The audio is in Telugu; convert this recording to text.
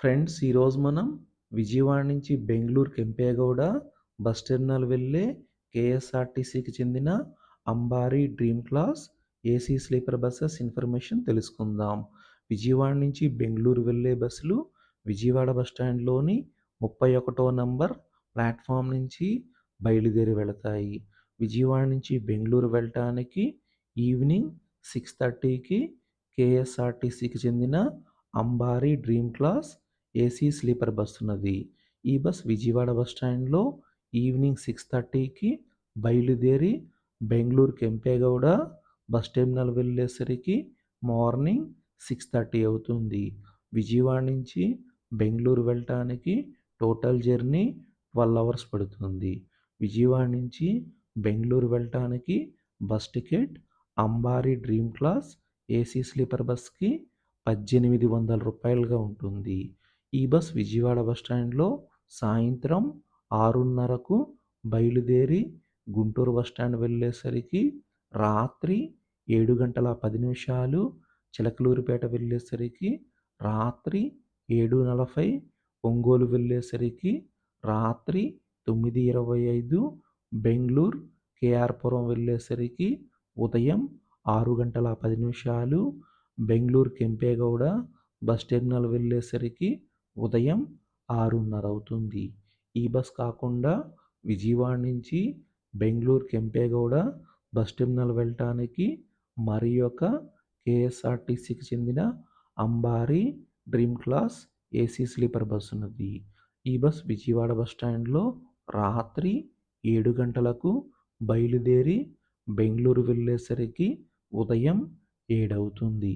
ఫ్రెండ్స్, ఈరోజు మనం విజయవాడ నుంచి బెంగుళూరు కెంపేగౌడ బస్ టెర్మినల్ వెళ్ళే కేఎస్ఆర్టీసీకి చెందిన Ambari dream class AC sleeper buses information తెలుసుకుందాం. విజయవాడ నుంచి బెంగుళూరు వెళ్ళే బస్సులు విజయవాడ బస్ స్టాండ్లోని 31వ నంబర్ ప్లాట్ఫామ్ నుంచి బయలుదేరి వెళతాయి. విజయవాడ నుంచి బెంగుళూరు వెళ్ళటానికి ఈవినింగ్ 6:30కి కేఎస్ఆర్టీసీకి చెందిన Ambari dream class AC sleeper bus ఉన్నది. ఈ బస్ విజయవాడ బస్ స్టాండ్లో ఈవినింగ్ 6:30కి బయలుదేరి బెంగుళూరు కెంపేగౌడ బస్ టెర్మినల్ వెళ్ళేసరికి మార్నింగ్ 6:30 అవుతుంది. విజయవాడ నుంచి బెంగుళూరు వెళ్ళటానికి టోటల్ జర్నీ 12 అవర్స్ పడుతుంది. విజయవాడ నుంచి బెంగుళూరు వెళ్ళటానికి bus ticket Ambari dream class AC sleeper బస్కి 1800 రూపాయలుగా ఉంటుంది. ఈ బస్ విజయవాడ బస్ స్టాండ్లో సాయంత్రం 6:30కు బయలుదేరి గుంటూరు బస్ స్టాండ్ వెళ్ళేసరికి రాత్రి 7:10 చిలకలూరిపేట వెళ్ళేసరికి రాత్రి 7:40, ఒంగోలు వెళ్ళేసరికి రాత్రి 9:25, బెంగళూరు కేఆర్పురం వెళ్ళేసరికి ఉదయం 6:10, బెంగళూరు కెంపేగౌడ బస్ టెర్మినల్ వెళ్ళేసరికి ఉదయం 6:30 అవుతుంది. ఈ బస్ కాకుండా విజయవాడ నుంచి బెంగళూరు కెంపేగౌడ బస్ టెర్మినల్ వెళ్ళటానికి మరి ఒక కేఎస్ఆర్టీసీకి చెందిన Ambari dream class AC sleeper bus ఉన్నది. ఈ బస్ విజయవాడ బస్ స్టాండ్లో రాత్రి 7 గంటలకు బయలుదేరి బెంగళూరు వెళ్ళేసరికి ఉదయం 7 అవుతుంది.